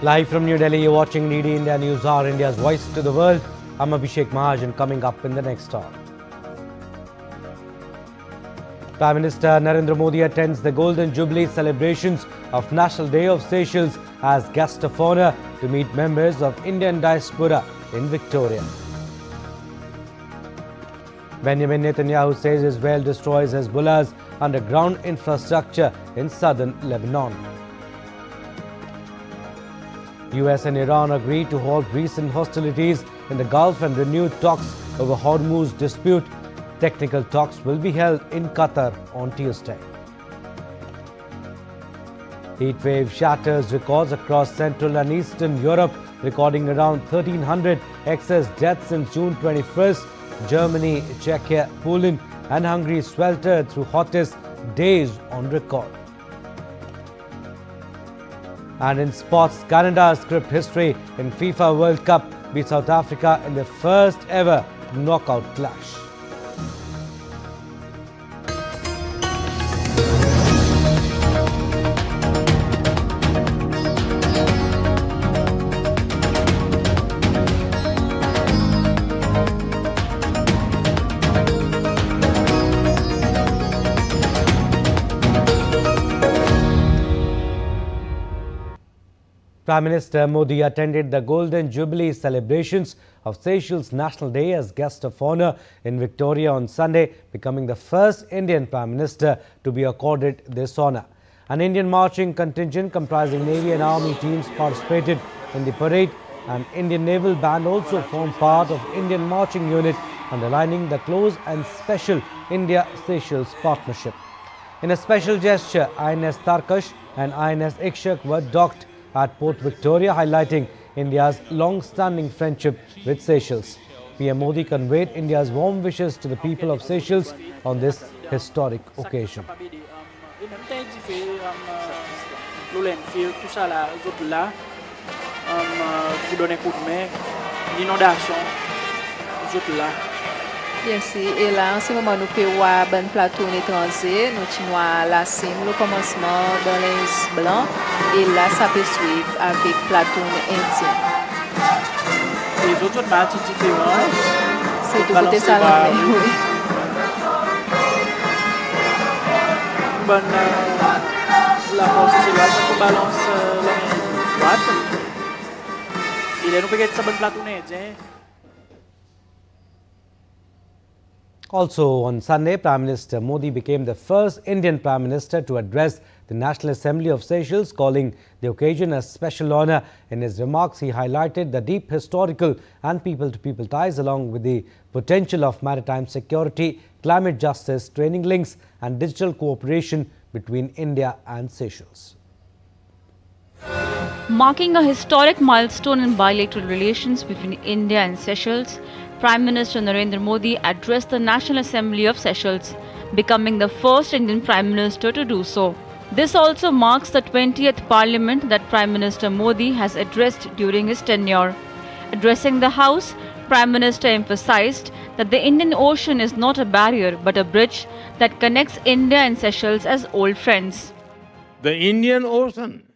Live from New Delhi, you're watching DD India News Hour, India's voice to the world. I'm Abhishek Mahajan, coming up in the next hour. Prime Minister Narendra Modi attends the Golden Jubilee celebrations of National Day of Seychelles as guest of honor to meet members of Indian diaspora in Victoria. Benjamin Netanyahu says Israel destroys Hezbollah's underground infrastructure in southern Lebanon. US and Iran agreed to halt recent hostilities in the Gulf and renewed talks over Hormuz dispute. Technical talks will be held in Qatar on Tuesday. Heatwave shatters records across Central and Eastern Europe, recording around 1,300 excess deaths since June 21st. Germany, Czechia, Poland and Hungary sweltered through hottest days on record. And in sports, Canada script history in FIFA World Cup, beat South Africa in their first ever knockout clash. Prime Minister Modi attended the Golden Jubilee celebrations of Seychelles National Day as guest of honor in Victoria on Sunday, becoming the first Indian Prime Minister to be accorded this honor. An Indian marching contingent comprising Navy and Army teams participated in the parade. An Indian Naval Band also formed part of Indian Marching Unit, underlining the close and special India-Seychelles partnership. In a special gesture, INS Tarkash and INS Ikshak were docked at Port Victoria, highlighting India's long-standing friendship with Seychelles. PM Modi conveyed India's warm wishes to the people of Seychelles on this historic occasion. Yes, et là, en ce moment, nous pouvons voir un plateau étranger, nous chinois la cime, le commencement dans les blancs, et là, ça peut suivre avec plateau indien. Les autres matchs différents. C'est du côté salon, oui. Bonne la force c'est qu'on balance la droite. Il est nous peut être ça bonne plateau indien. Also on Sunday, Prime Minister Modi became the first Indian Prime Minister to address the National Assembly of Seychelles, calling the occasion a special honor. In his remarks, he highlighted the deep historical and people-to-people ties, along with the potential of maritime security, climate justice, training links and digital cooperation between India and Seychelles. Marking a historic milestone in bilateral relations between India and Seychelles, Prime Minister Narendra Modi addressed the National Assembly of Seychelles, becoming the first Indian Prime Minister to do so. This also marks the 20th Parliament that Prime Minister Modi has addressed during his tenure. Addressing the House, Prime Minister emphasized that the Indian Ocean is not a barrier but a bridge that connects India and Seychelles as old friends. The Indian Ocean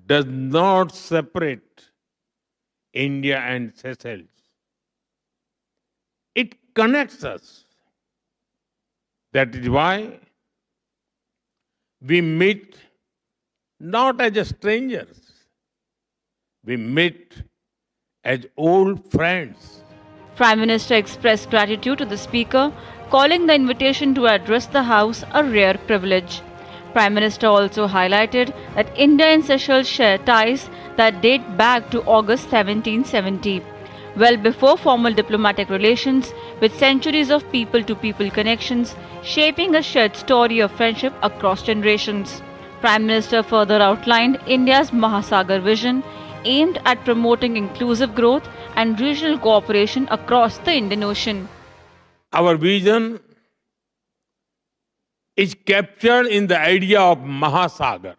does not separate India and Seychelles. It connects us. That is why we meet not as strangers. We meet as old friends. Prime Minister expressed gratitude to the Speaker, calling the invitation to address the House a rare privilege. Prime Minister also highlighted that India and Seychelles share ties that date back to August 1770. Well before formal diplomatic relations, with centuries of people-to-people connections, shaping a shared story of friendship across generations. Prime Minister further outlined India's Mahasagar vision, aimed at promoting inclusive growth and regional cooperation across the Indian Ocean. Our vision is captured in the idea of Mahasagar,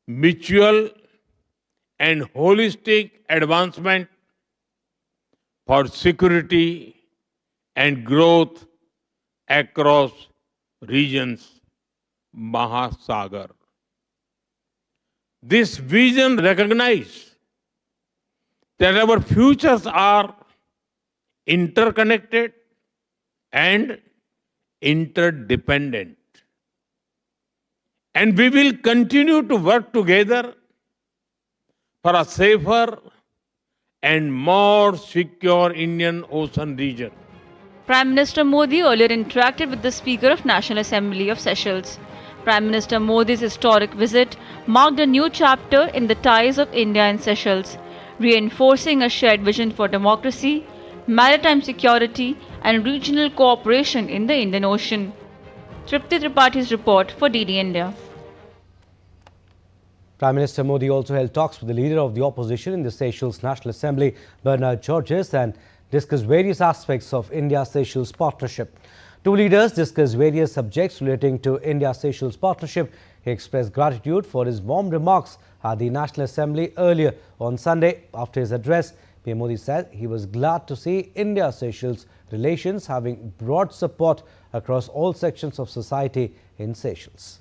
mutual and holistic advancement for security and growth across regions. Mahasagar. This vision recognizes that our futures are interconnected and interdependent. And we will continue to work together for a safer and more secure Indian Ocean region. Prime Minister Modi earlier interacted with the Speaker of National Assembly of Seychelles. Prime Minister Modi's historic visit marked a new chapter in the ties of India and Seychelles, reinforcing a shared vision for democracy, maritime security, and regional cooperation in the Indian Ocean. Tripti Tripaঠি's report for DD India. Prime Minister Modi also held talks with the leader of the opposition in the Seychelles National Assembly, Bernard Georges, and discussed various aspects of India-Seychelles partnership. Two leaders discussed various subjects relating to India-Seychelles partnership. He expressed gratitude for his warm remarks at the National Assembly earlier on Sunday. After his address, PM Modi said he was glad to see India-Seychelles relations having broad support across all sections of society in Seychelles.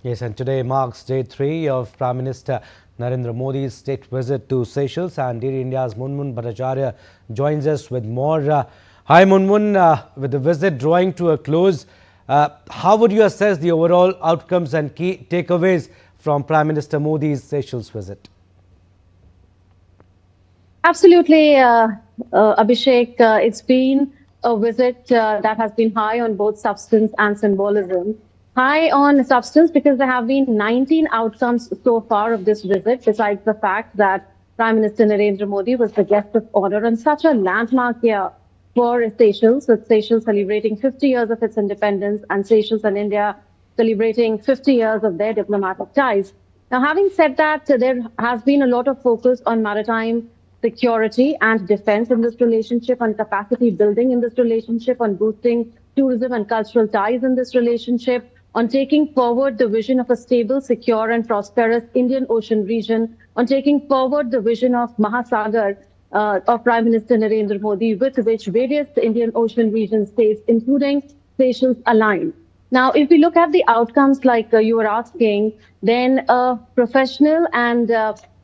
Yes, and today marks day 3 of Prime Minister Narendra Modi's state visit to Seychelles, and DD India's Munmun Bhattacharya joins us with more. Hi Munmun, with the visit drawing to a close, how would you assess the overall outcomes and key takeaways from Prime Minister Modi's Seychelles visit? Absolutely, Abhishek. It's been a visit that has been high on both substance and symbolism. High on substance because there have been 19 outcomes so far of this visit, besides the fact that Prime Minister Narendra Modi was the guest of honor on such a landmark year for Seychelles, with Seychelles celebrating 50 years of its independence and Seychelles and India celebrating 50 years of their diplomatic ties. Now, having said that, there has been a lot of focus on maritime security and defense in this relationship, on capacity building in this relationship, on boosting tourism and cultural ties in this relationship, on taking forward the vision of a stable, secure and prosperous Indian Ocean region, on taking forward the vision of Mahasagar of Prime Minister Narendra Modi, with which various Indian Ocean region states, including Seychelles, align. Now, if we look at the outcomes like you were asking, then a professional and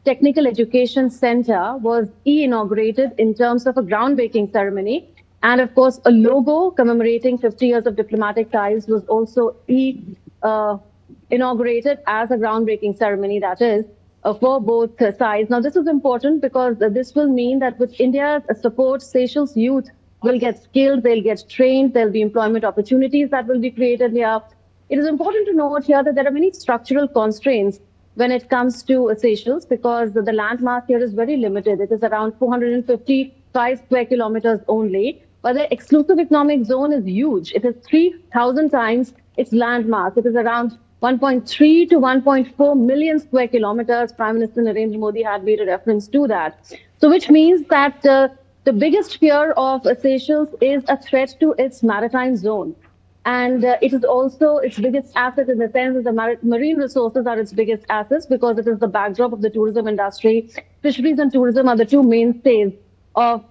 technical education center was inaugurated in terms of a groundbreaking ceremony. And of course, a logo commemorating 50 years of diplomatic ties was also inaugurated as a groundbreaking ceremony, that is, for both sides. Now, this is important because this will mean that with India's support, Seychelles youth will get skilled, they'll get trained, there'll be employment opportunities that will be created here. It is important to note here that there are many structural constraints when it comes to Seychelles because the landmass here is very limited. It is around 455 square kilometers only. But the exclusive economic zone is huge. It is 3,000 times its landmass. It is around 1.3 to 1.4 million square kilometers. Prime Minister Narendra Modi had made a reference to that. So which means that the biggest fear of Seychelles is a threat to its maritime zone. And it is also its biggest asset in the sense that the marine resources are its biggest assets because it is the backdrop of the tourism industry. Fisheries and tourism are the two mainstays of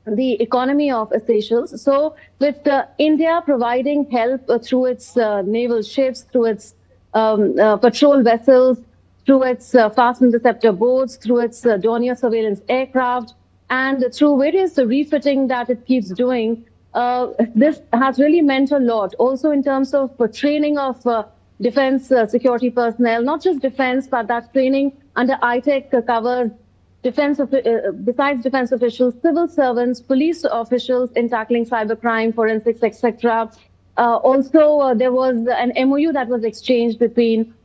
the economy of Seychelles. So with India providing help through its naval ships, through its patrol vessels, through its fast interceptor boats, through its Dornier surveillance aircraft, and through various refitting that it keeps doing, this has really meant a lot. Also in terms of training of defense security personnel, not just defense, but that training under ITEC covers besides defense officials, civil servants, police officials in tackling cybercrime, forensics, etc. Also, there was an MOU that was exchanged between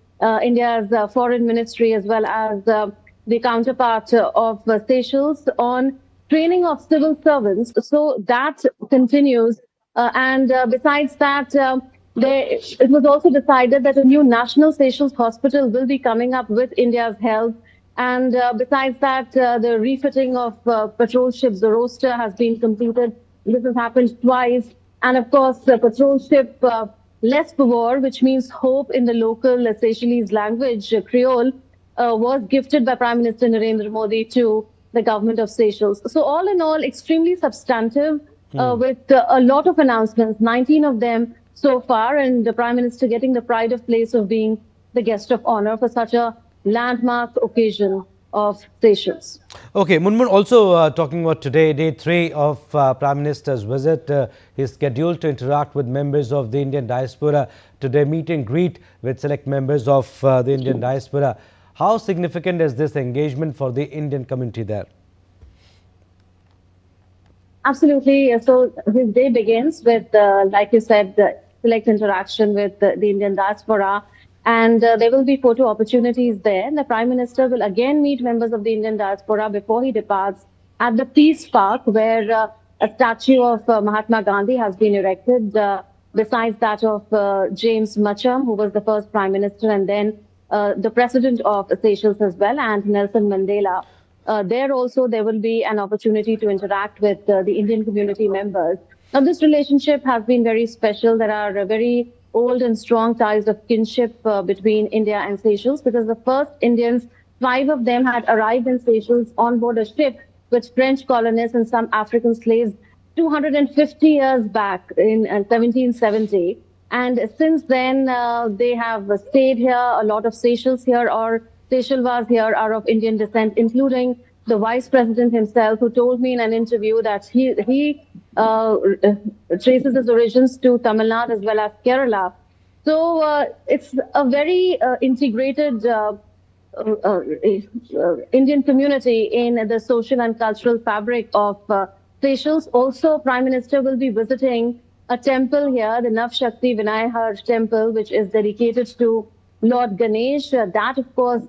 India's foreign ministry as well as the counterpart of Seychelles on training of civil servants. So that continues. And besides that, it was also decided that a new National Seychelles Hospital will be coming up with India's help. And besides that, the refitting of patrol ships, the roster has been completed This has happened twice. And of course, the patrol ship L'Espoir, which means hope in the local Seychelles language, Creole, was gifted by Prime Minister Narendra Modi to the government of Seychelles. So all in all, extremely substantive with a lot of announcements, 19 of them so far, and the Prime Minister getting the pride of place of being the guest of honor for such a landmark occasion of Seychelles. Okay, Munmun, also talking about today, day 3 of Prime Minister's visit. He is scheduled to interact with members of the Indian diaspora today, meet and greet with select members of the Indian diaspora. How significant is this engagement for the Indian community there? Absolutely. So his day begins with, like you said, the select interaction with the Indian diaspora. And there will be photo opportunities there. The Prime Minister will again meet members of the Indian diaspora before he departs at the Peace Park, where a statue of Mahatma Gandhi has been erected, besides that of James Macham, who was the first Prime Minister, and then the President of Seychelles as well, and Nelson Mandela. There also, there will be an opportunity to interact with the Indian community members. Now, this relationship has been very special. There are very old and strong ties of kinship between India and Seychelles, because the first Indians, 5 of them, had arrived in Seychelles on board a ship with French colonists and some African slaves 250 years back in 1770. And since then, they have stayed here. A lot of Seychelles here or Seychellois here are of Indian descent, including the Vice President himself, who told me in an interview that he traces his origins to Tamil Nadu as well as Kerala. So it's a very integrated Indian community in the social and cultural fabric of Seychelles. Also, Prime Minister will be visiting a temple here, the Nav Shakti Vinayar temple, which is dedicated to Lord Ganesh. That, of course,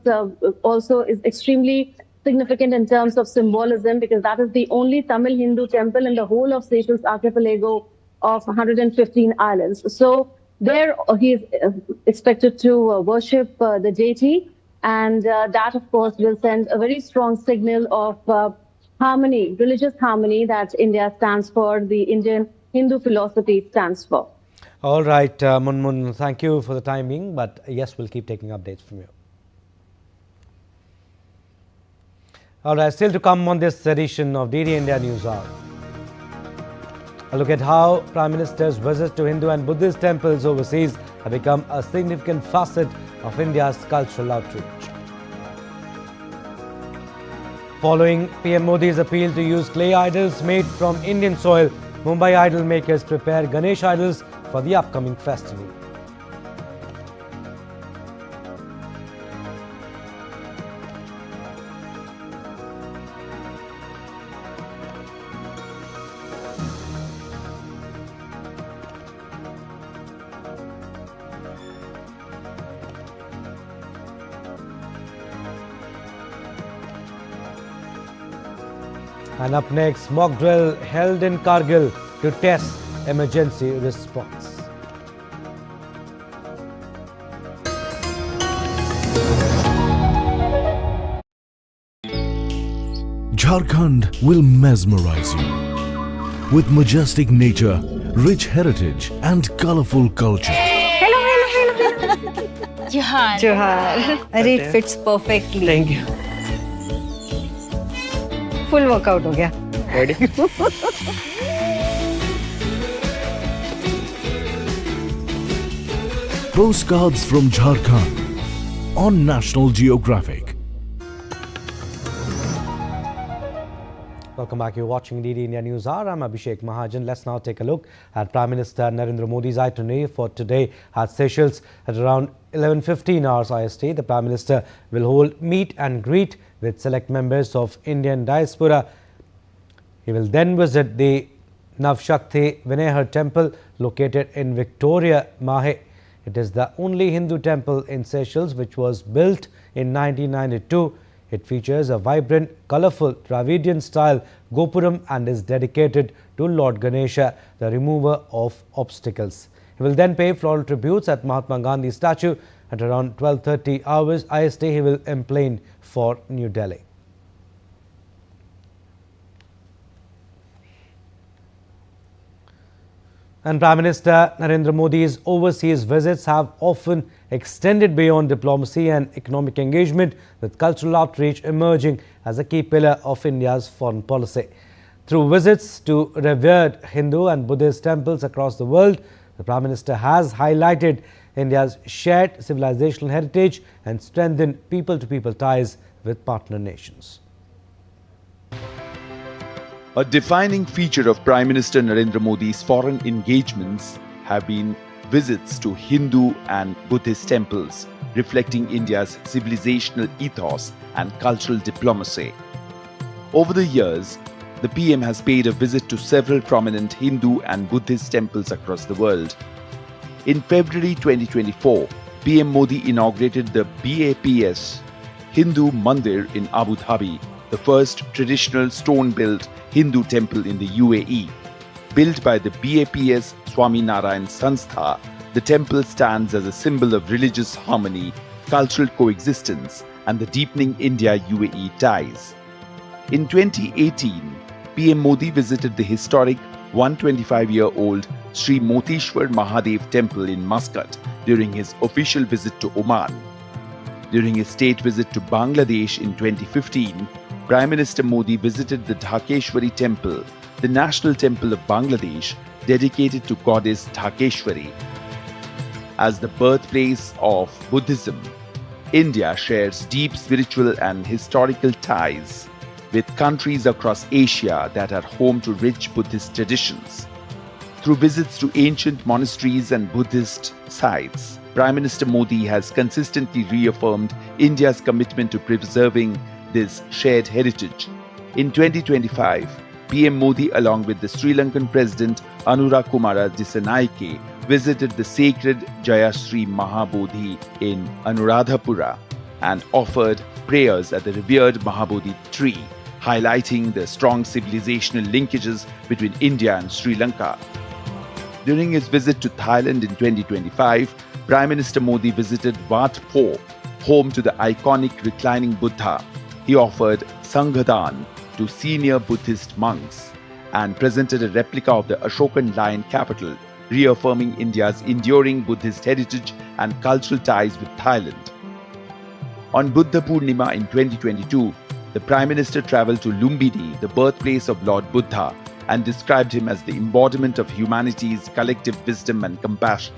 also is extremely significant in terms of symbolism, because that is the only Tamil Hindu temple in the whole of Seychelles archipelago of 115 islands. So there he is expected to worship the deity, and that, of course, will send a very strong signal of harmony, religious harmony, that India stands for, the Indian Hindu philosophy stands for. All right, Munmun, thank you for the timing, but yes, we'll keep taking updates from you. All right, still to come on this edition of DD India News Hour. A look at how Prime Minister's visits to Hindu and Buddhist temples overseas have become a significant facet of India's cultural outreach. Following PM Modi's appeal to use clay idols made from Indian soil, Mumbai idol makers prepare Ganesh idols for the upcoming festival. And up next, mock drill held in Kargil to test emergency response. Jharkhand will mesmerize you with majestic nature, rich heritage and colorful culture. Johar. Arey, it fits perfectly. Thank you. Full workout हो गया. Ready? Postcards from Jharkhand on National Geographic. Welcome back. You're watching DD India News Hour. I'm Abhishek Mahajan. Let's now take a look at Prime Minister Narendra Modi's itinerary for today at Seychelles. At around 11:15 hours IST, the Prime Minister will hold meet and greet with select members of Indian diaspora. He will then visit the Nav Shakti Vinayar temple located in Victoria, Mahe. It is the only Hindu temple in Seychelles which was built in 1992. It features a vibrant, colourful Dravidian-style Gopuram and is dedicated to Lord Ganesha, the remover of obstacles. He will then pay floral tributes at Mahatma Gandhi statue. At around 12:30 hours IST, he will emplane for New Delhi. And Prime Minister Narendra Modi's overseas visits have often extended beyond diplomacy and economic engagement, with cultural outreach emerging as a key pillar of India's foreign policy. Through visits to revered Hindu and Buddhist temples across the world, the Prime Minister has highlighted India's shared civilizational heritage and strengthened people-to-people ties with partner nations. A defining feature of Prime Minister Narendra Modi's foreign engagements have been visits to Hindu and Buddhist temples, reflecting India's civilizational ethos and cultural diplomacy. Over the years, the PM has paid a visit to several prominent Hindu and Buddhist temples across the world. In February 2024, PM Modi inaugurated the BAPS Hindu Mandir in Abu Dhabi, the first traditional stone-built Hindu temple in the UAE. Built by the BAPS Swaminarayan Sanstha, the temple stands as a symbol of religious harmony, cultural coexistence, and the deepening India-UAE ties. In 2018, PM Modi visited the historic 125-year-old Sri Moteshwar Mahadev temple in Muscat during his official visit to Oman. During his state visit to Bangladesh in 2015, Prime Minister Modi visited the Dhakeshwari temple, the national temple of Bangladesh, dedicated to goddess Dhakeshwari. As the birthplace of Buddhism, India shares deep spiritual and historical ties with countries across Asia that are home to rich Buddhist traditions. Through visits to ancient monasteries and Buddhist sites, Prime Minister Modi has consistently reaffirmed India's commitment to preserving this shared heritage. In 2025, PM Modi, along with the Sri Lankan President Anura Kumara Dissanayake, visited the sacred Jayashree Mahabodhi in Anuradhapura and offered prayers at the revered Mahabodhi tree, highlighting the strong civilizational linkages between India and Sri Lanka. During his visit to Thailand in 2025, Prime Minister Modi visited Wat Pho, home to the iconic reclining Buddha. He offered Sanghadan to senior Buddhist monks and presented a replica of the Ashokan lion capital, reaffirming India's enduring Buddhist heritage and cultural ties with Thailand. On Buddha Purnima in 2022, the Prime Minister travelled to Lumbini, the birthplace of Lord Buddha, and described him as the embodiment of humanity's collective wisdom and compassion.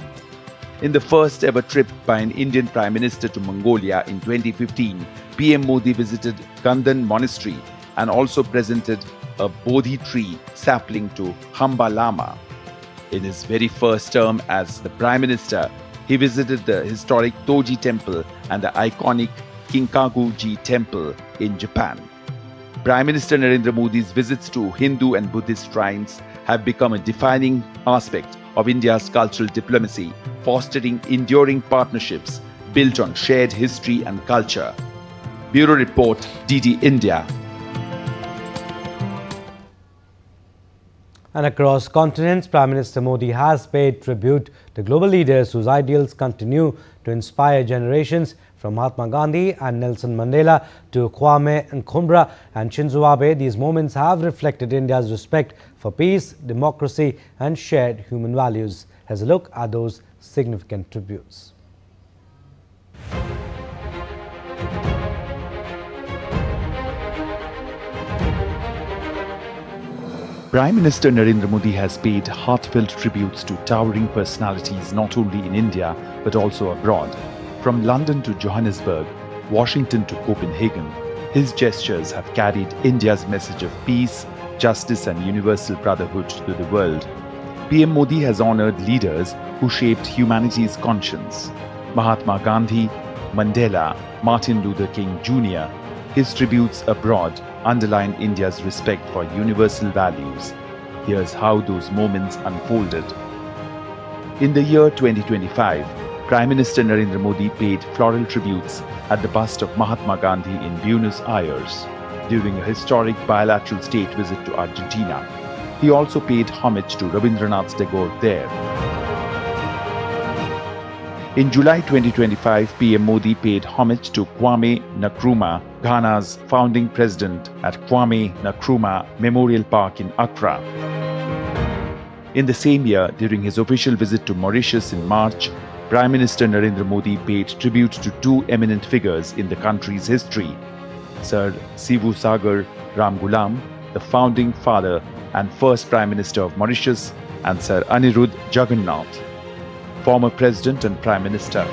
In the first ever trip by an Indian Prime Minister to Mongolia in 2015, PM Modi visited Gandan Monastery and also presented a Bodhi tree sapling to Hamba Lama. In his very first term as the Prime Minister, he visited the historic Toji Temple and the iconic Kinkaku-ji Temple in Japan. Prime Minister Narendra Modi's visits to Hindu and Buddhist shrines have become a defining aspect of India's cultural diplomacy, fostering enduring partnerships built on shared history and culture. Bureau Report, DD India. And across continents, Prime Minister Modi has paid tribute to global leaders whose ideals continue to inspire generations, from Mahatma Gandhi and Nelson Mandela to Kwame Nkrumah and Shinzo Abe. These moments have reflected India's respect for peace, democracy and shared human values. Here's a look at those significant tributes. Prime Minister Narendra Modi has paid heartfelt tributes to towering personalities not only in India but also abroad. From London to Johannesburg, Washington to Copenhagen, his gestures have carried India's message of peace, justice and universal brotherhood to the world. PM Modi has honoured leaders who shaped humanity's conscience. Mahatma Gandhi, Mandela, Martin Luther King Jr. His tributes abroad underline India's respect for universal values. Here's how those moments unfolded. In the year 2025, Prime Minister Narendra Modi paid floral tributes at the bust of Mahatma Gandhi in Buenos Aires during a historic bilateral state visit to Argentina. He also paid homage to Rabindranath Tagore there. In July 2025, PM Modi paid homage to Kwame Nkrumah, Ghana's founding president, at Kwame Nkrumah Memorial Park in Accra. In the same year, during his official visit to Mauritius in March, Prime Minister Narendra Modi paid tribute to two eminent figures in the country's history: Sir Sivu Sagar Ramgoolam, the founding father and first Prime Minister of Mauritius, and Sir Anirudh Jagannath, former President and Prime Minister.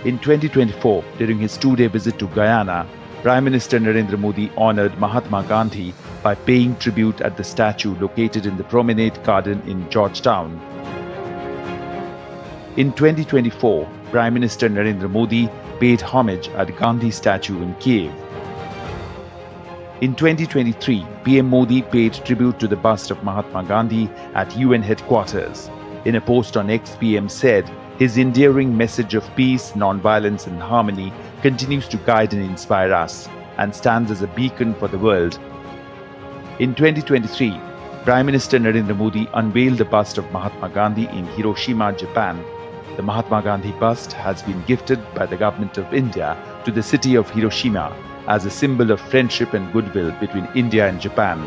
In 2024, during his two-day visit to Guyana, Prime Minister Narendra Modi honoured Mahatma Gandhi by paying tribute at the statue located in the Promenade Garden in Georgetown. In 2024, Prime Minister Narendra Modi paid homage at Gandhi statue in Kiev. In 2023, PM Modi paid tribute to the bust of Mahatma Gandhi at UN headquarters. In a post on X, PM said, "His endearing message of peace, non-violence and harmony continues to guide and inspire us and stands as a beacon for the world." In 2023, Prime Minister Narendra Modi unveiled the bust of Mahatma Gandhi in Hiroshima, Japan. The Mahatma Gandhi bust has been gifted by the government of India to the city of Hiroshima as a symbol of friendship and goodwill between India and Japan.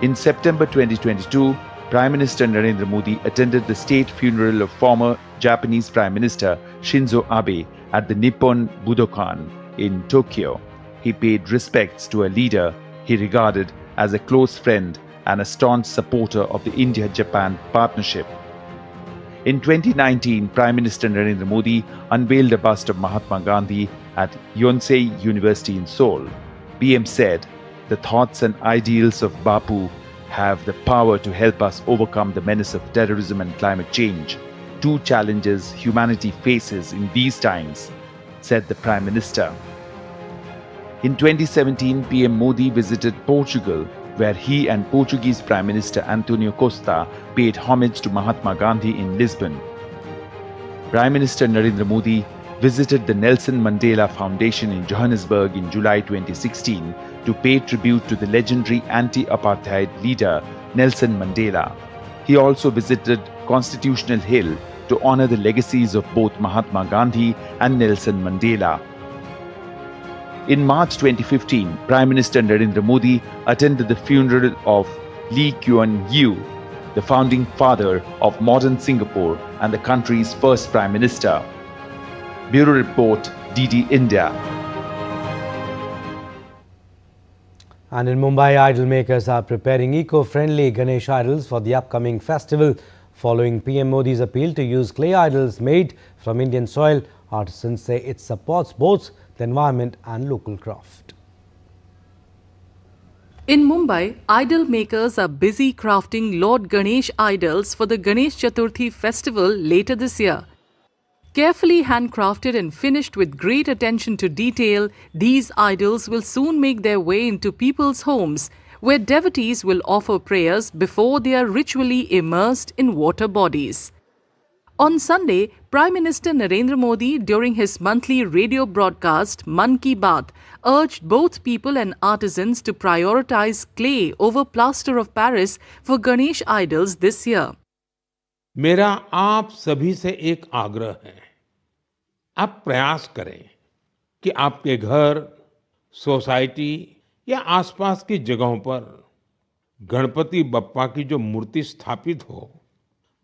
In September 2022, Prime Minister Narendra Modi attended the state funeral of former Japanese Prime Minister Shinzo Abe at the Nippon Budokan in Tokyo. He paid respects to a leader he regarded as a close friend and a staunch supporter of the India-Japan partnership. In 2019, Prime Minister Narendra Modi unveiled a bust of Mahatma Gandhi at Yonsei University in Seoul. PM said, "The thoughts and ideals of Bapu have the power to help us overcome the menace of terrorism and climate change, two challenges humanity faces in these times," said the Prime Minister. In 2017, PM Modi visited Portugal, where he and Portuguese Prime Minister Antonio Costa paid homage to Mahatma Gandhi in Lisbon. Prime Minister Narendra Modi visited the Nelson Mandela Foundation in Johannesburg in July 2016 to pay tribute to the legendary anti-apartheid leader Nelson Mandela. He also visited Constitutional Hill to honor the legacies of both Mahatma Gandhi and Nelson Mandela. In March 2015, Prime Minister Narendra Modi attended the funeral of Lee Kuan Yew, the founding father of modern Singapore and the country's first Prime Minister. Bureau Report, DD India. And in Mumbai, idol makers are preparing eco-friendly Ganesh idols for the upcoming festival. Following PM Modi's appeal to use clay idols made from Indian soil, artisans say it supports both the environment and local craft. In Mumbai, idol makers are busy crafting Lord Ganesh idols for the Ganesh Chaturthi festival later this year. Carefully handcrafted and finished with great attention to detail, these idols will soon make their way into people's homes, where devotees will offer prayers before they are ritually immersed in water bodies. On Sunday, Prime Minister Narendra Modi, during his monthly radio broadcast Man Ki Baat, urged both people and artisans to prioritize clay over plaster of Paris for Ganesh idols this year. मेरा आप सभी से एक आग्रह है, आप प्रयास करें कि आपके घर, सोसाइटी या आसपास की जगहों पर गणपति बप्पा की जो मूर्ति स्थापित हो,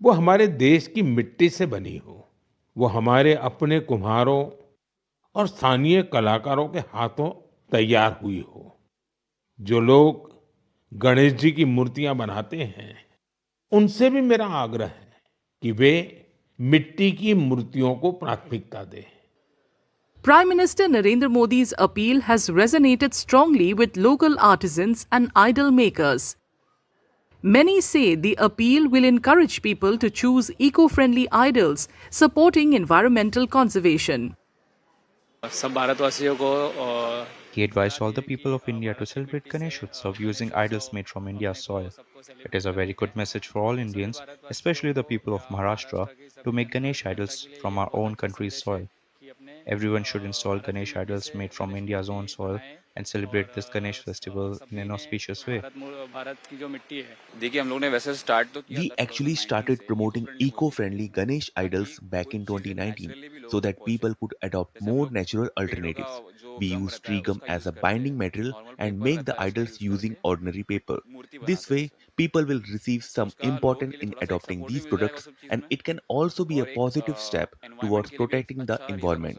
वो हमारे देश की मिट्टी से बनी हो, वो हमारे अपने कुम्हारों और स्थानीय कलाकारों के हाथों तैयार हुई हो। जो लोग गणेश जी की मूर्तियां बनाते हैं, उनसे भी मेरा आग्रह है कि वे मिट्टी की मूर्तियों को प्राथमिकता दें। Prime Minister Narendra Modi's appeal has resonated strongly with local artisans and idol makers. Many say the appeal will encourage people to choose eco-friendly idols, supporting environmental conservation. He advised all the people of India to celebrate Ganesh Utsav using idols made from India's soil. It is a very good message for all Indians, especially the people of Maharashtra, to make Ganesh idols from our own country's soil. Everyone should install Ganesh idols made from India's own soil and celebrate this Ganesh festival in an auspicious way. We actually started promoting eco-friendly Ganesh idols back in 2019 so that people could adopt more natural alternatives. We use tree gum as a binding material and make the idols using ordinary paper. This way, people will receive some important in adopting these products, and it can also be a positive step towards protecting the environment.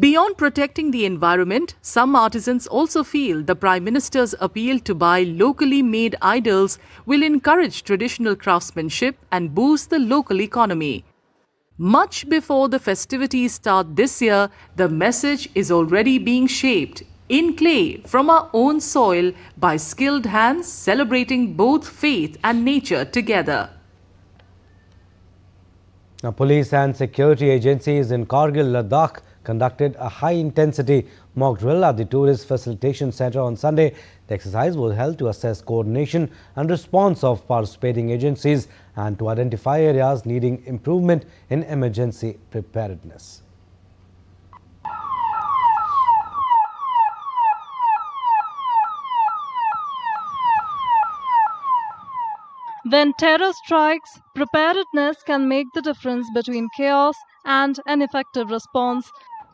Beyond protecting the environment, some artisans also feel the Prime Minister's appeal to buy locally made idols will encourage traditional craftsmanship and boost the local economy. Much before the festivities start this year, the message is already being shaped in clay from our own soil by skilled hands celebrating both faith and nature together. Now, police and security agencies in Kargil, Ladakh conducted a high-intensity mock drill at the Tourist Facilitation Center on Sunday. The exercise was held to assess coordination and response of participating agencies and to identify areas needing improvement in emergency preparedness. When terror strikes, preparedness can make the difference between chaos and an effective response.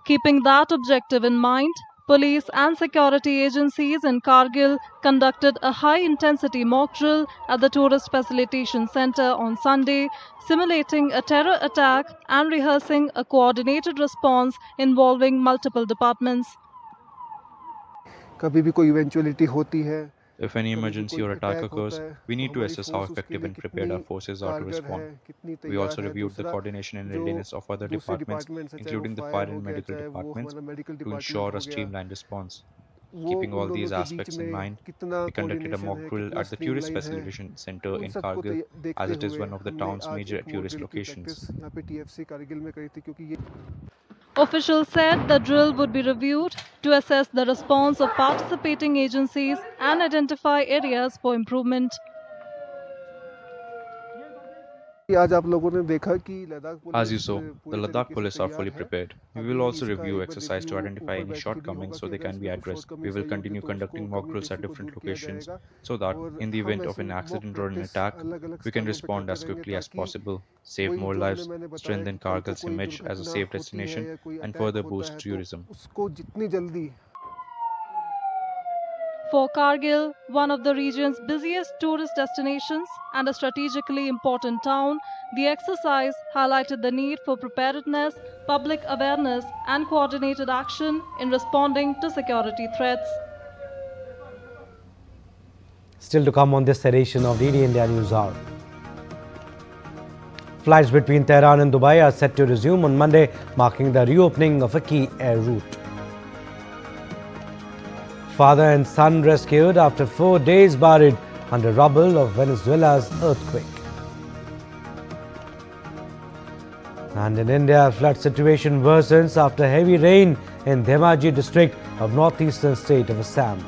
Keeping that objective in mind, police and security agencies in Kargil conducted a high-intensity mock drill at the Tourist Facilitation Center on Sunday, simulating a terror attack and rehearsing a coordinated response involving multiple departments. कभी भी कोई eventuality होती है. If any emergency or attack occurs, we need to assess how effective and prepared our forces are to respond. We also reviewed the coordination and readiness of other departments, including the fire and medical departments, to ensure a streamlined response. Keeping all these aspects in mind, we conducted a mock drill at the Tourist Facilitation Center in Kargil, as it is one of the town's major tourist locations. Officials said the drill would be reviewed to assess the response of participating agencies and identify areas for improvement. As you saw, the Ladakh police are fully prepared. We will also review exercise to identify any shortcomings so they can be addressed. We will continue conducting mock drills at different locations so that, in the event of an accident or an attack, we can respond as quickly as possible, save more lives, strengthen Kargil's image as a safe destination, and further boost tourism. For Kargil, one of the region's busiest tourist destinations and a strategically important town, the exercise highlighted the need for preparedness, public awareness, and coordinated action in responding to security threats. Still to come on this edition of DD India News Hour. Flights between Tehran and Dubai are set to resume on Monday, marking the reopening of a key air route. Father and son rescued after 4 days buried under rubble of Venezuela's earthquake. And in India, flood situation worsens after heavy rain in Dhemaji district of northeastern state of Assam.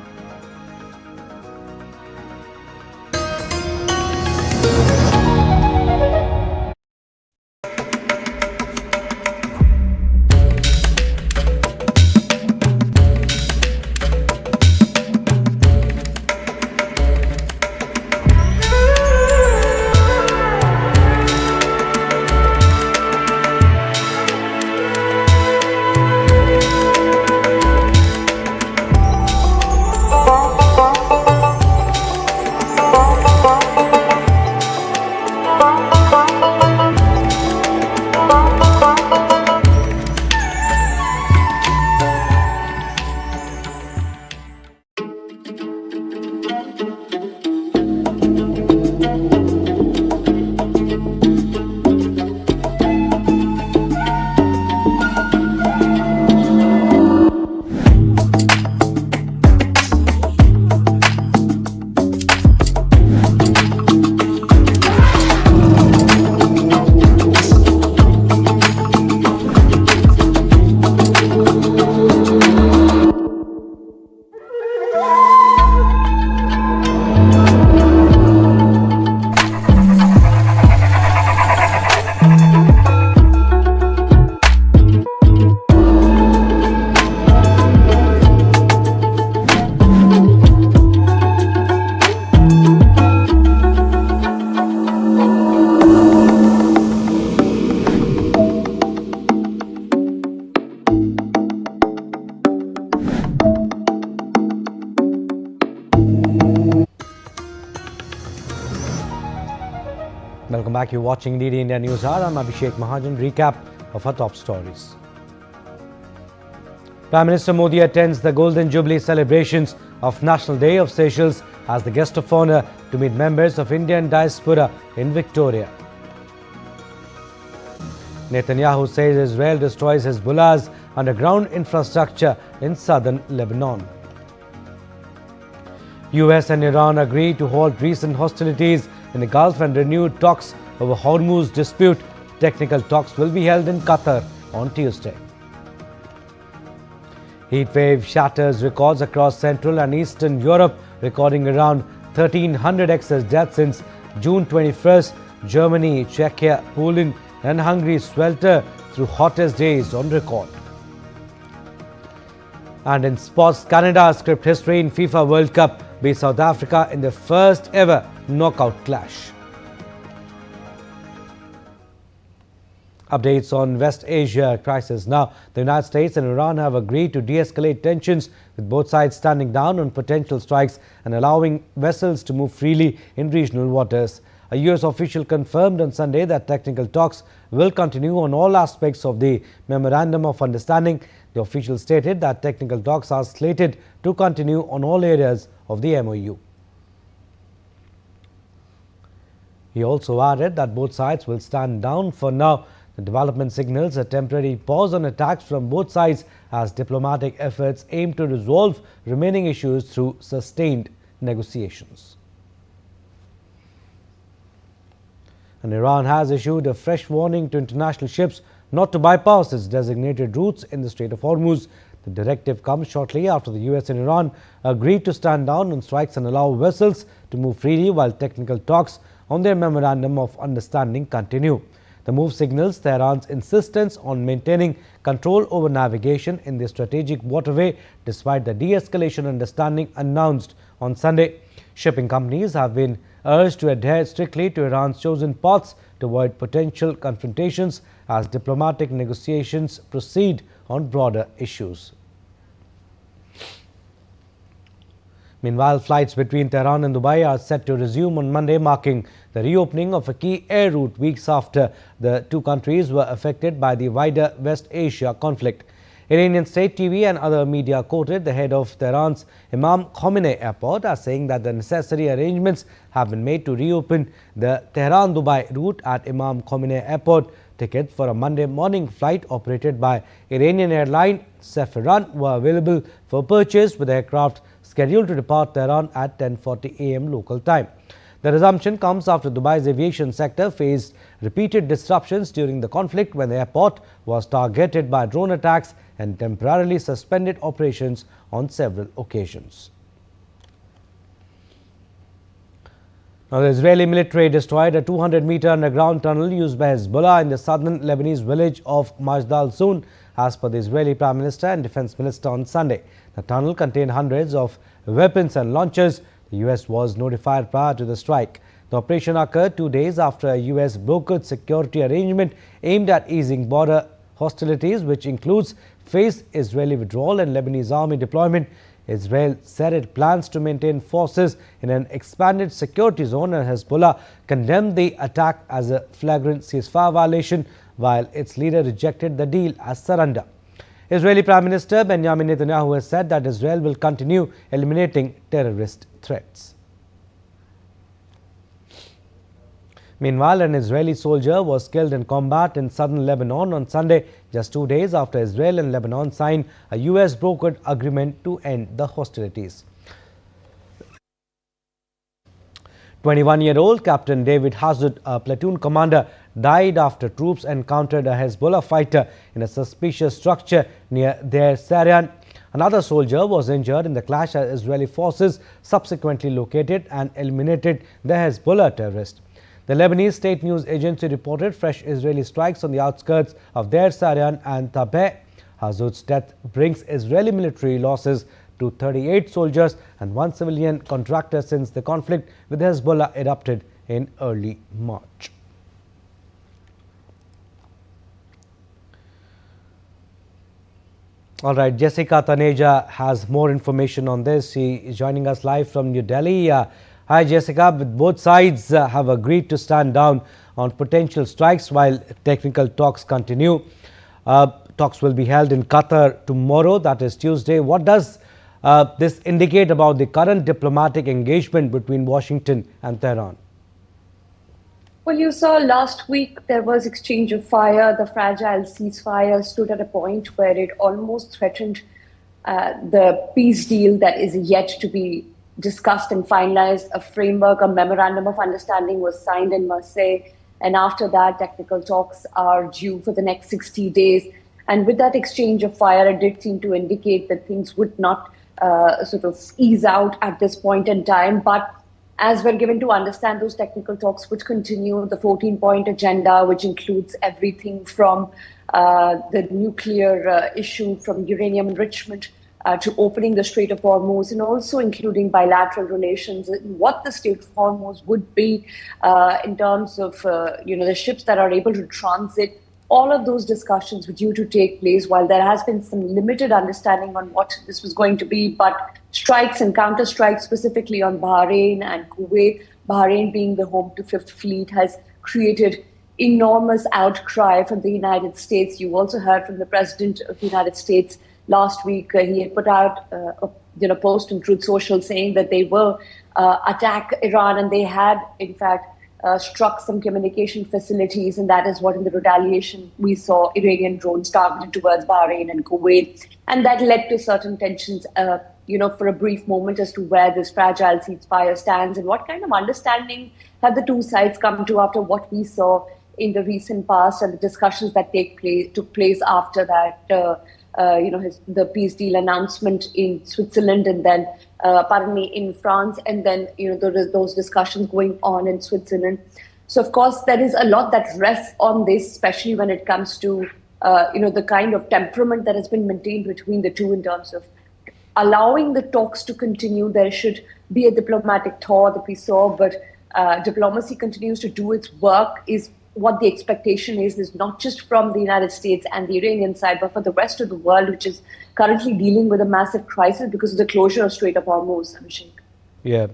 Welcome back. You're watching DD India News Hour. I'm Abhishek Mahajan. Recap of our top stories. Prime Minister Modi attends the Golden Jubilee celebrations of National Day of Seychelles as the guest of honor to meet members of Indian diaspora in Victoria. Netanyahu says Israel destroys Hezbollah's underground infrastructure in southern Lebanon. US and Iran agree to halt recent hostilities in the Gulf and renewed talks over Hormuz dispute. Technical talks will be held in Qatar on Tuesday. Heatwave shatters records across Central and Eastern Europe, recording around 1,300 excess deaths since June 21st. Germany, Czechia, Poland and Hungary swelter through hottest days on record. And in sports, Canada script history in FIFA World Cup, beat South Africa in the first ever knockout clash. Updates on West Asia crisis. Now, the United States and Iran have agreed to de-escalate tensions, with both sides standing down on potential strikes and allowing vessels to move freely in regional waters. A US official confirmed on Sunday that technical talks will continue on all aspects of the Memorandum of Understanding. The official stated that technical talks are slated to continue on all areas of the MOU. He also added that both sides will stand down for now. The development signals a temporary pause on attacks from both sides as diplomatic efforts aim to resolve remaining issues through sustained negotiations. And Iran has issued a fresh warning to international ships not to bypass its designated routes in the Strait of Hormuz. The directive comes shortly after the US and Iran agreed to stand down on strikes and allow vessels to move freely while technical talks on their Memorandum of Understanding continue. The move signals Tehran's insistence on maintaining control over navigation in the strategic waterway despite the de-escalation understanding announced on Sunday. Shipping companies have been urged to adhere strictly to Iran's chosen paths to avoid potential confrontations as diplomatic negotiations proceed on broader issues. Meanwhile, flights between Tehran and Dubai are set to resume on Monday, marking the reopening of a key air route weeks after the two countries were affected by the wider West Asia conflict. Iranian state TV and other media quoted the head of Tehran's Imam Khomeini Airport as saying that the necessary arrangements have been made to reopen the Tehran-Dubai route at Imam Khomeini Airport. Tickets for a Monday morning flight operated by Iranian airline Ceasefire were available for purchase, with the aircraft scheduled to depart Tehran at 10:40 a.m. local time. The resumption comes after Dubai's aviation sector faced repeated disruptions during the conflict when the airport was targeted by drone attacks and temporarily suspended operations on several occasions. Now, the Israeli military destroyed a 200-meter underground tunnel used by Hezbollah in the southern Lebanese village of Majdal Zun, as per the Israeli Prime Minister and Defense Minister on Sunday. The tunnel contained hundreds of weapons and launchers. The US was notified prior to the strike. The operation occurred 2 days after a US brokered security arrangement aimed at easing border hostilities, which includes phased Israeli withdrawal and Lebanese army deployment. Israel said it plans to maintain forces in an expanded security zone, and Hezbollah condemned the attack as a flagrant ceasefire violation, while its leader rejected the deal as surrender. Israeli Prime Minister Benjamin Netanyahu has said that Israel will continue eliminating terrorist threats. Meanwhile, an Israeli soldier was killed in combat in southern Lebanon on Sunday, just 2 days after Israel and Lebanon signed a US brokered agreement to end the hostilities. 21-year-old Captain David Hazard, a platoon commander, died after troops encountered a Hezbollah fighter in a suspicious structure near Doordarshan. Another soldier was injured in the clash as Israeli forces subsequently located and eliminated the Hezbollah terrorist. The Lebanese state news agency reported fresh Israeli strikes on the outskirts of Doordarshan and Tabeh. Hazard's death brings Israeli military losses to 38 soldiers and 1 civilian contractor since the conflict with Hezbollah erupted in early March. All right, Jessica Taneja has more information on this. She is joining us live from New Delhi. Hi Jessica, both sides have agreed to stand down on potential strikes while technical talks continue. Talks will be held in Qatar tomorrow, that is Tuesday. What does this indicate about the current diplomatic engagement between Washington and Tehran? Well, you saw last week there was exchange of fire. The fragile ceasefire stood at a point where it almost threatened the peace deal that is yet to be discussed and finalized. A framework, a memorandum of understanding was signed in Marseille. And after that, technical talks are due for the next 60 days. And with that exchange of fire, it did seem to indicate that things would not sort of ease out at this point in time. But as we're given to understand, those technical talks would continue. The 14-point agenda, which includes everything from the nuclear issue, from uranium enrichment to opening the Strait of Hormuz, and also including bilateral relations, what the Strait of Hormuz would be in terms of the ships that are able to transit. All of those discussions were due to take place, while there has been some limited understanding on what this was going to be. But strikes and counter-strikes, specifically on Bahrain and Kuwait, Bahrain being the home to Fifth Fleet, has created enormous outcry from the United States. You also heard from the President of the United States last week. He had put out a post on Truth Social saying that they will attack Iran, and they had, in fact, struck some communication facilities, and that is what in the retaliation we saw Iranian drones targeted towards Bahrain and Kuwait. And that led to certain tensions, for a brief moment as to where this fragile ceasefire stands and what kind of understanding have the two sides come to after what we saw in the recent past and the discussions that took place after that, the peace deal announcement in Switzerland and then, in France, and then, those discussions going on in Switzerland. So, of course, there is a lot that rests on this, especially when it comes to, the kind of temperament that has been maintained between the two in terms of allowing the talks to continue. There should be a diplomatic thaw that we saw, but diplomacy continues to do its work is what the expectation is not just from the United States and the Iranian side, but for the rest of the world, which is currently dealing with a massive crisis because of the closure of Strait of Hormuz. Abhishek. Yeah.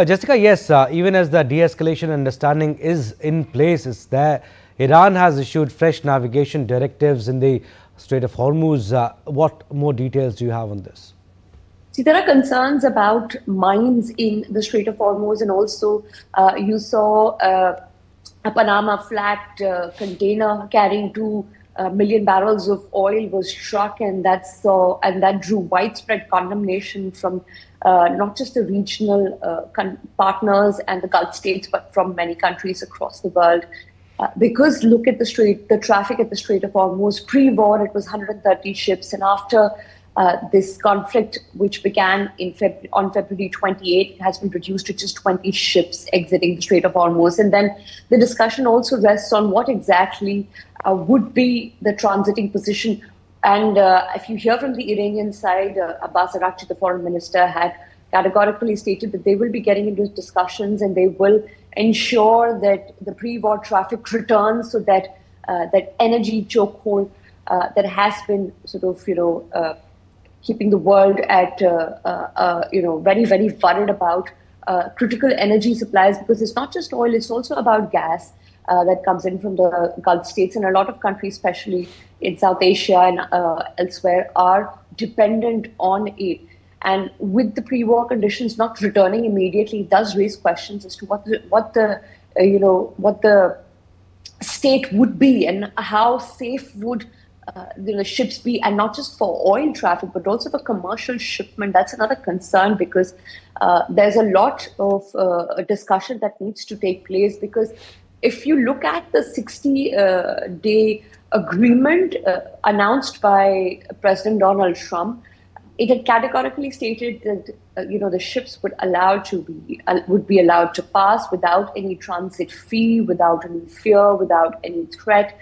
Jessica, yes, even as the de-escalation understanding is in place, is there, Iran has issued fresh navigation directives in the Strait of Hormuz. What more details do you have on this? See, there are concerns about mines in the Strait of Hormuz, and also you saw a Panama-flagged container carrying 2 million barrels of oil was struck, and that drew widespread condemnation from not just the regional partners and the Gulf states, but from many countries across the world. Because look at the traffic at the Strait of Hormuz. Pre-war, it was 130 ships, and after this conflict, which began on February 28, has been reduced to just 20 ships exiting the Strait of Hormuz. And then the discussion also rests on what exactly would be the transiting position. And if you hear from the Iranian side, Abbas Araghchi, the foreign minister, had categorically stated that they will be getting into discussions and they will ensure that the pre-war traffic returns, so that that energy chokehold that has been sort of, keeping the world at, very, very worried about critical energy supplies, because it's not just oil, it's also about gas that comes in from the Gulf states. And a lot of countries, especially in South Asia and elsewhere, are dependent on it. And with the pre-war conditions not returning immediately, it does raise questions as to what the state would be and how safe would ships be, and not just for oil traffic, but also for commercial shipment. That's another concern, because there's a lot of discussion that needs to take place. Because if you look at the 60-day agreement announced by President Donald Trump, it had categorically stated that the ships would be allowed to pass without any transit fee, without any fear, without any threat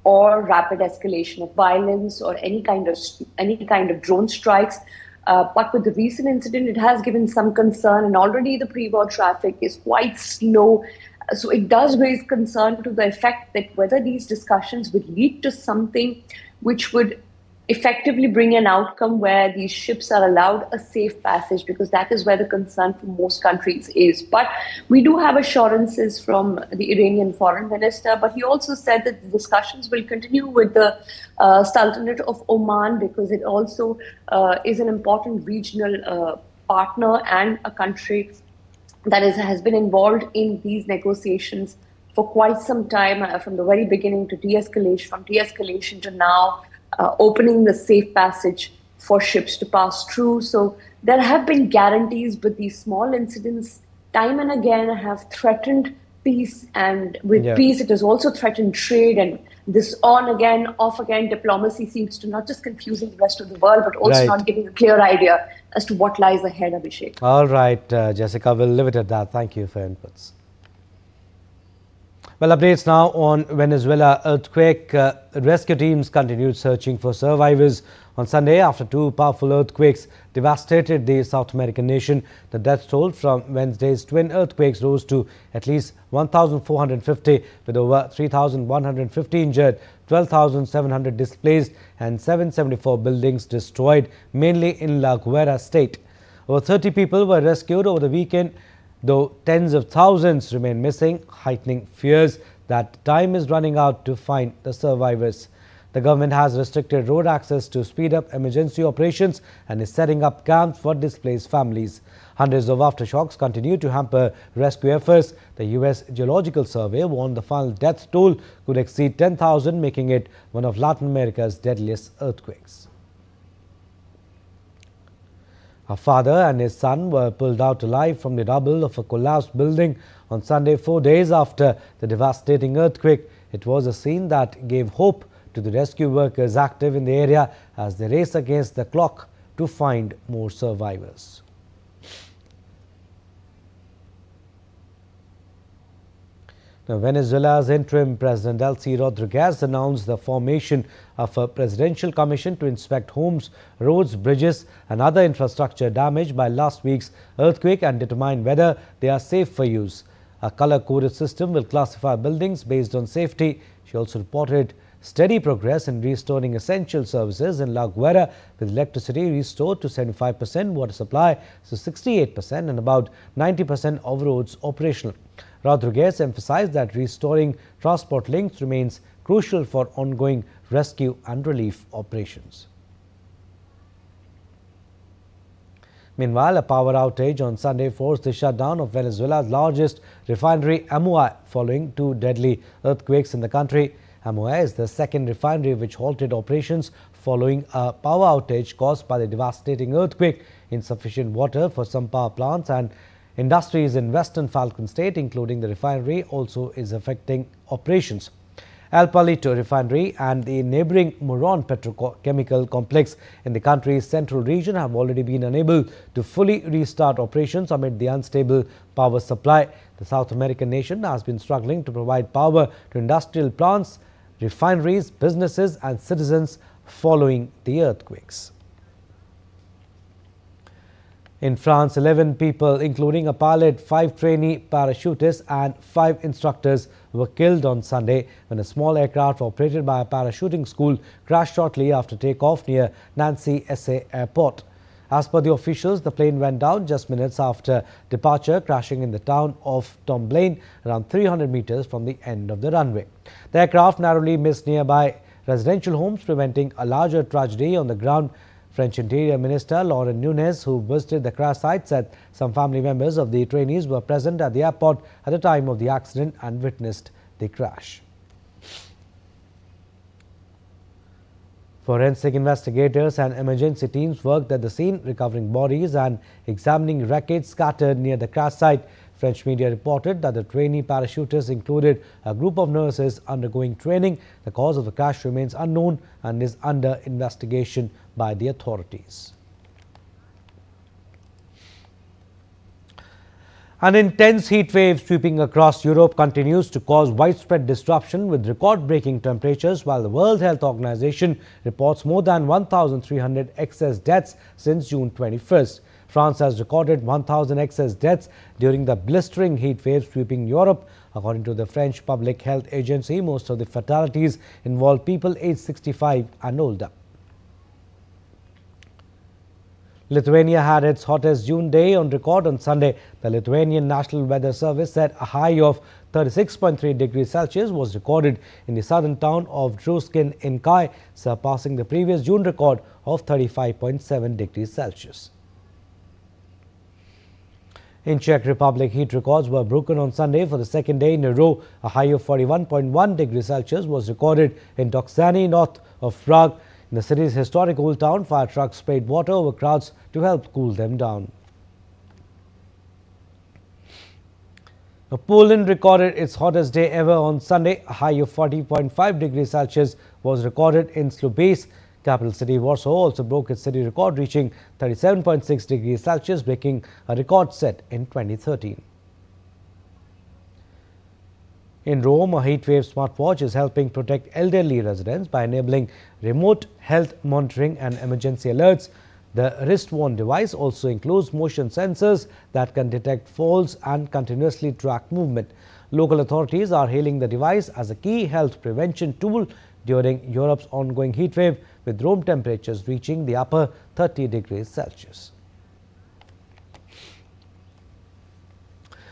or rapid escalation of violence or any kind of drone strikes. But with the recent incident, it has given some concern, and already the pre-war traffic is quite slow. So it does raise concern to the effect that whether these discussions would lead to something which would effectively bring an outcome where these ships are allowed a safe passage, because that is where the concern for most countries is. But we do have assurances from the Iranian foreign minister, but he also said that the discussions will continue with the Sultanate of Oman, because it also is an important regional partner and a country that has been involved in these negotiations for quite some time, from the very beginning to de-escalation, from de-escalation to now opening the safe passage for ships to pass through. So there have been guarantees, but these small incidents time and again have threatened peace, and with peace it has also threatened trade, and this on again, off again diplomacy seems to not just confusing the rest of the world, but also not giving a clear idea as to what lies ahead, Abhishek. All right, Jessica, we'll leave it at that. Thank you for inputs. Well, updates now on Venezuela earthquake. Rescue teams continued searching for survivors on Sunday after two powerful earthquakes devastated the South American nation. The death toll from Wednesday's twin earthquakes rose to at least 1,450, with over 3,150 injured, 12,700 displaced and 774 buildings destroyed, mainly in La Guaira state. Over 30 people were rescued over the weekend, though tens of thousands remain missing, heightening fears that time is running out to find the survivors. The government has restricted road access to speed up emergency operations and is setting up camps for displaced families. Hundreds of aftershocks continue to hamper rescue efforts. The U.S. Geological Survey warned the final death toll could exceed 10,000, making it one of Latin America's deadliest earthquakes. A father and his son were pulled out alive from the rubble of a collapsed building on Sunday, 4 days after the devastating earthquake. It was a scene that gave hope to the rescue workers active in the area as they race against the clock to find more survivors. Now, Venezuela's interim president Delcy Rodriguez announced the formation of a presidential commission to inspect homes, roads, bridges and other infrastructure damaged by last week's earthquake and determine whether they are safe for use. A color-coded system will classify buildings based on safety. She also reported steady progress in restoring essential services in La Guaira, with electricity restored to 75%, water supply to 68% and about 90% of roads operational. Rodriguez emphasized that restoring transport links remains crucial for ongoing rescue and relief operations. Meanwhile, a power outage on Sunday forced the shutdown of Venezuela's largest refinery, Amuay, following two deadly earthquakes in the country. Amuay is the second refinery which halted operations following a power outage caused by the devastating earthquake. Insufficient water for some power plants and industries in western Falcon State, including the refinery, also is affecting operations. El Palito refinery and the neighboring Moron petrochemical complex in the country's central region have already been unable to fully restart operations amid the unstable power supply. The South American nation has been struggling to provide power to industrial plants, refineries, businesses and citizens following the earthquakes. In France, 11 people, including a pilot, 5 trainee parachutists and 5 instructors were killed on Sunday when a small aircraft operated by a parachuting school crashed shortly after takeoff near Nancy-Essay Airport. As per the officials, the plane went down just minutes after departure, crashing in the town of Tomblaine, around 300 meters from the end of the runway. The aircraft narrowly missed nearby residential homes, preventing a larger tragedy on the ground. French Interior Minister Laurent Nunez, who visited the crash site, said some family members of the trainees were present at the airport at the time of the accident and witnessed the crash. Forensic investigators and emergency teams worked at the scene, recovering bodies and examining wreckage scattered near the crash site. French media reported that the trainee parachutists included a group of nurses undergoing training. The cause of the crash remains unknown and is under investigation by the authorities. An intense heat wave sweeping across Europe continues to cause widespread disruption with record-breaking temperatures, while the World Health Organization reports more than 1,300 excess deaths since June 21st. France has recorded 1,000 excess deaths during the blistering heat wave sweeping Europe. According to the French Public Health Agency, most of the fatalities involve people aged 65 and older. Lithuania had its hottest June day on record on Sunday. The Lithuanian National Weather Service said a high of 36.3 degrees Celsius was recorded in the southern town of Druskin in Kai, surpassing the previous June record of 35.7 degrees Celsius. In Czech Republic, heat records were broken on Sunday for the second day in a row. A high of 41.1 degrees Celsius was recorded in Doksany, north of Prague. In the city's historic old town, fire trucks sprayed water over crowds to help cool them down. Now, Poland recorded its hottest day ever on Sunday. A high of 40.5 degrees Celsius was recorded in Slubice. Capital city Warsaw also broke its city record, reaching 37.6 degrees Celsius, breaking a record set in 2013. In Rome, a heatwave smartwatch is helping protect elderly residents by enabling remote health monitoring and emergency alerts. The wrist-worn device also includes motion sensors that can detect falls and continuously track movement. Local authorities are hailing the device as a key health prevention tool during Europe's ongoing heatwave, with room temperatures reaching the upper 30 degrees Celsius.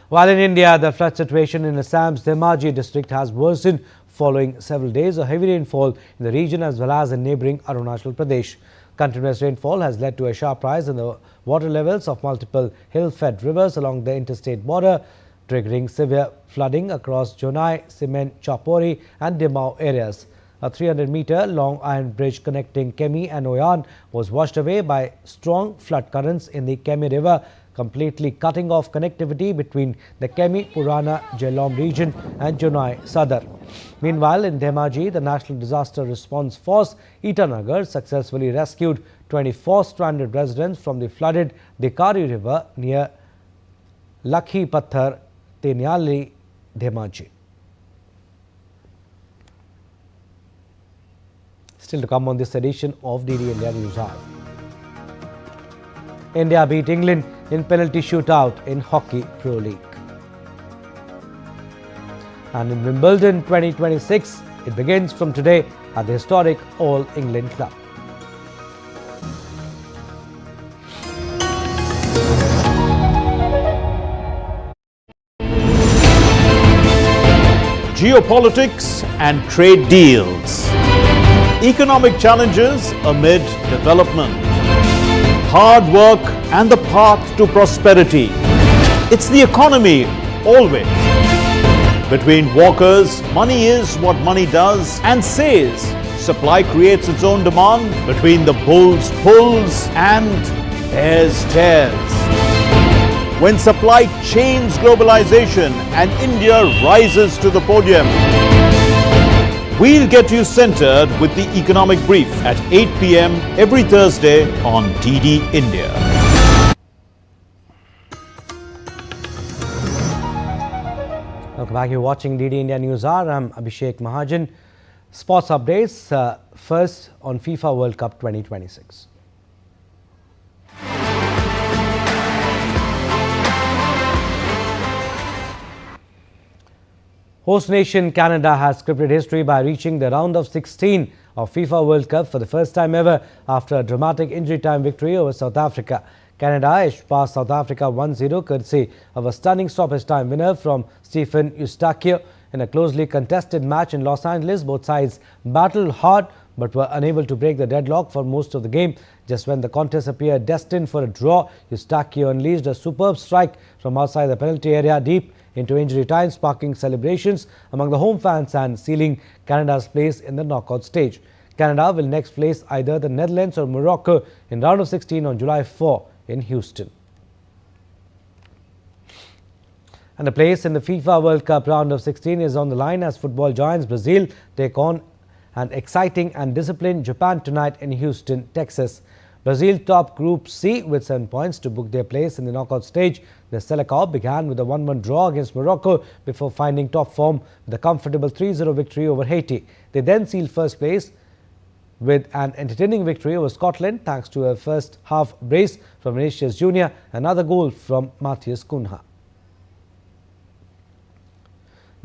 While in India, the flood situation in Assam's Dhemaji district has worsened following several days of heavy rainfall in the region as well as in neighbouring Arunachal Pradesh. Continuous rainfall has led to a sharp rise in the water levels of multiple hill-fed rivers along the interstate border, triggering severe flooding across Jonai, Cement, Chapori and Dimau areas. A 300-meter-long iron bridge connecting Kemi and Oyan was washed away by strong flood currents in the Kemi River, completely cutting off connectivity between the Kemi Purana Jhelum region and Jonai Sadar. Meanwhile, in Dhemaji, the National Disaster Response Force Itanagar successfully rescued 24 stranded residents from the flooded Dekari River near Lakhi Pathar, Tenyali, Dhemaji. Still to come on this edition of DD India News Hour. India beat England in penalty shootout in Hockey Pro League. And in Wimbledon 2026, it begins from today at the historic All England Club. Geopolitics and trade deals. Economic challenges amid development. Hard work and the path to prosperity. It's the economy always. Between walkers, money is what money does and says. Supply creates its own demand. Between the bulls pulls and bears tears. When supply chains globalization and India rises to the podium. We'll get you centered with the Economic Brief at 8 p.m. every Thursday on DD India. Welcome back. You're watching DD India News Hour. I'm Abhishek Mahajan. Sports updates first on FIFA World Cup 2026. Host nation Canada has scripted history by reaching the round of 16 of FIFA World Cup for the first time ever after a dramatic injury time victory over South Africa. Canada edged past South Africa 1-0 courtesy of a stunning stoppage time winner from Stephen Eustáquio in a closely contested match in Los Angeles. Both sides battled hard but were unable to break the deadlock for most of the game. Just when the contest appeared destined for a draw, Eustáquio unleashed a superb strike from outside the penalty area deep into injury time, sparking celebrations among the home fans and sealing Canada's place in the knockout stage. Canada will next face either the Netherlands or Morocco in round of 16 on July 4 in Houston. And a place in the FIFA World Cup round of 16 is on the line as football giants Brazil take on an exciting and disciplined Japan tonight in Houston, Texas. Brazil top Group C with 7 points to book their place in the knockout stage. The Seleção began with a 1-1 draw against Morocco before finding top form with a comfortable 3-0 victory over Haiti. They then sealed first place with an entertaining victory over Scotland thanks to a first half brace from Vinicius Jr. Another goal from Matheus Cunha.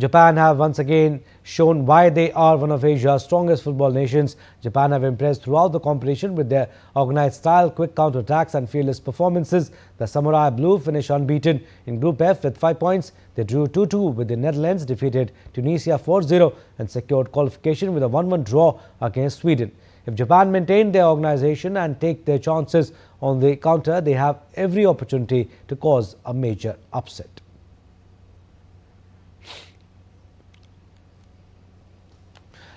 Japan have once again shown why they are one of Asia's strongest football nations. Japan have impressed throughout the competition with their organized style, quick counter-attacks and fearless performances. The Samurai Blue finished unbeaten in Group F with 5 points. They drew 2-2 with the Netherlands, defeated Tunisia 4-0 and secured qualification with a 1-1 draw against Sweden. If Japan maintain their organization and take their chances on the counter, they have every opportunity to cause a major upset.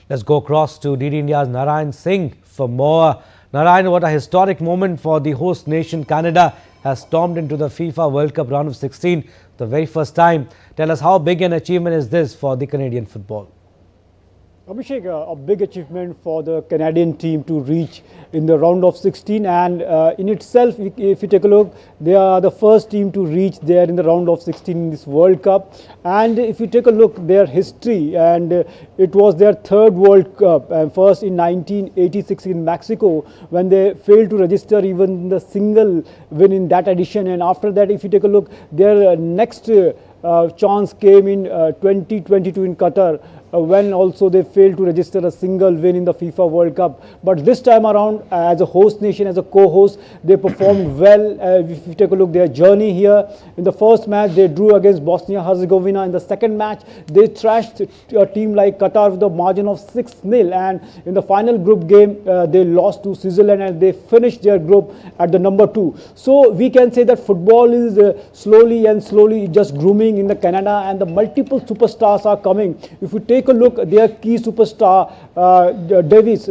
Let's go across to DD India's Narayan Singh for more. Narayan, what a historic moment for the host nation. Canada has stormed into the FIFA World Cup round of 16 the very first time. Tell us, how big an achievement is this for the Canadian football? Abhishek, a big achievement for the Canadian team to reach in the round of 16, and in itself, if you take a look, they are the first team to reach there in the round of 16 in this World Cup. And if you take a look their history, and it was their third World Cup, and first in 1986 in Mexico, when they failed to register even the single win in that edition. And after that, if you take a look, their next chance came in 2022 in Qatar, when also they failed to register a single win in the FIFA World Cup. But this time around, as a host nation, as a co-host, they performed well. If you take a look their journey here, in the first match they drew against Bosnia-Herzegovina. In the second match they thrashed a team like Qatar with a margin of 6-0, and in the final group game they lost to Switzerland, and they finished their group at the number 2. So we can say that football is slowly just grooming in the Canada, and the multiple superstars are coming. If you take a look, their key superstar Davis,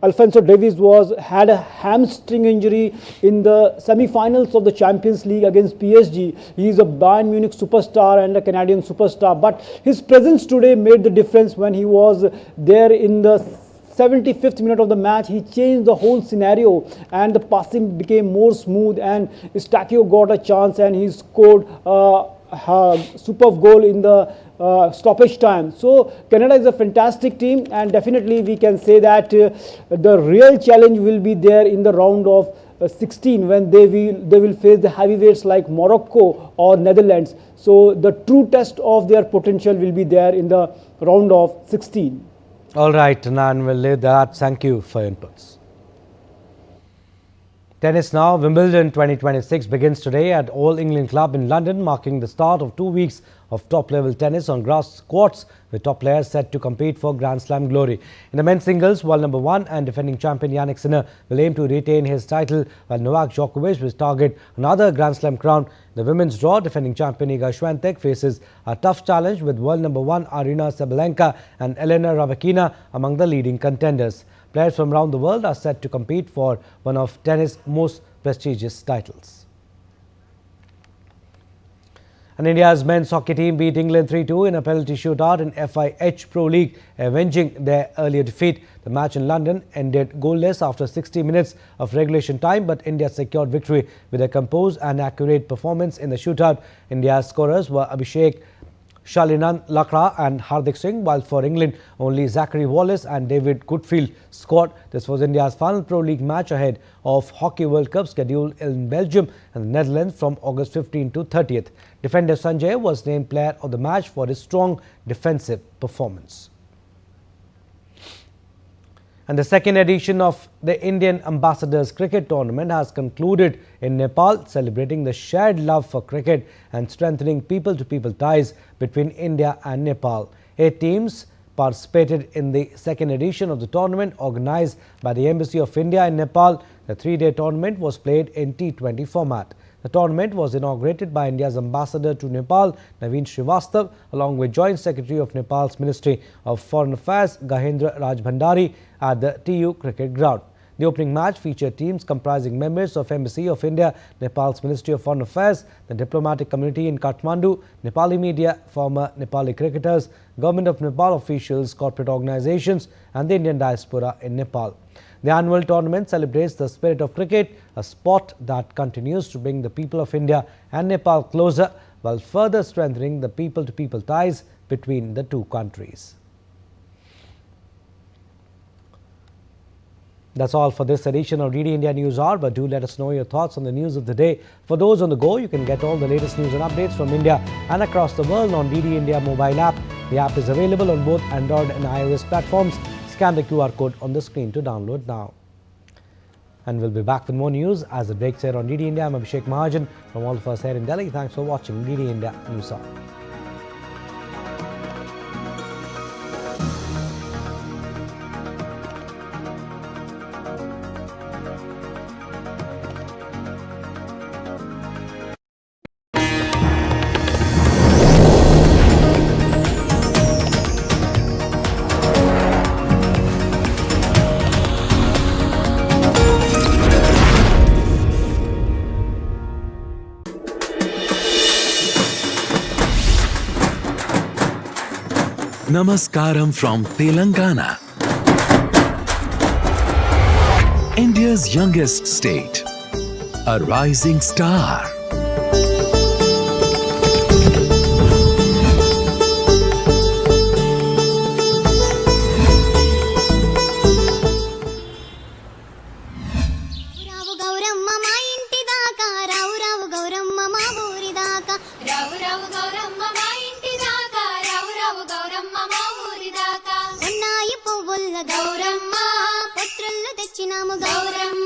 Alphonso Davies had a hamstring injury in the semi-finals of the Champions League against PSG. He is a Bayern Munich superstar and a Canadian superstar, but his presence today made the difference when he was there in the 75th minute of the match. He changed the whole scenario, and the passing became more smooth, and Stakio got a chance and he scored superb goal in the stoppage time. So Canada is a fantastic team, and definitely we can say that the real challenge will be there in the round of 16, when they will face the heavyweights like Morocco or Netherlands. So the true test of their potential will be there in the round of 16. All right, Nan, we'll leave that. Thank you for your inputs. Tennis now. Wimbledon 2026 begins today at All England Club in London, marking the start of 2 weeks of top-level tennis on grass courts, with top players set to compete for Grand Slam glory. In the men's singles, world number 1 and defending champion Jannik Sinner will aim to retain his title, while Novak Djokovic will target another Grand Slam crown. The women's draw, defending champion Iga Swiatek faces a tough challenge, with world number 1 Aryna Sabalenka and Elena Rybakina among the leading contenders. Players from around the world are set to compete for one of tennis' most prestigious titles. And India's men's hockey team beat England 3-2 in a penalty shootout in FIH Pro League, avenging their earlier defeat. The match in London ended goalless after 60 minutes of regulation time, but India secured victory with a composed and accurate performance in the shootout. India's scorers were Abhishek Shalinand Lakra and Hardik Singh, while for England only Zachary Wallace and David Goodfield scored. This was India's final Pro League match ahead of Hockey World Cup scheduled in Belgium and the Netherlands from August 15 to 30th. Defender Sanjay was named player of the match for his strong defensive performance. And the second edition of the Indian Ambassadors Cricket Tournament has concluded in Nepal, celebrating the shared love for cricket and strengthening people-to-people ties between India and Nepal. 8 teams participated in the second edition of the tournament, organized by the Embassy of India in Nepal. The 3-day tournament was played in T20 format. The tournament was inaugurated by India's ambassador to Nepal, Naveen Srivastav, along with Joint Secretary of Nepal's Ministry of Foreign Affairs, Gahendra Rajbhandari, at the TU Cricket Ground. The opening match featured teams comprising members of Embassy of India, Nepal's Ministry of Foreign Affairs, the diplomatic community in Kathmandu, Nepali media, former Nepali cricketers, Government of Nepal officials, corporate organizations, and the Indian diaspora in Nepal. The annual tournament celebrates the spirit of cricket, a sport that continues to bring the people of India and Nepal closer, while further strengthening the people-to-people ties between the two countries. That's all for this edition of DD India News Hour, but do let us know your thoughts on the news of the day. For those on the go, you can get all the latest news and updates from India and across the world on DD India mobile app. The app is available on both Android and iOS platforms. Scan the QR code on the screen to download now. And we'll be back with more news as it breaks here on DD India. I'm Abhishek Mahajan from all of us here in Delhi. Thanks for watching DD India News Hour. Namaskaram from Telangana, India's youngest state, a rising star. Gauramma పుత్రులు తెచ్చినాము గౌరమ్మ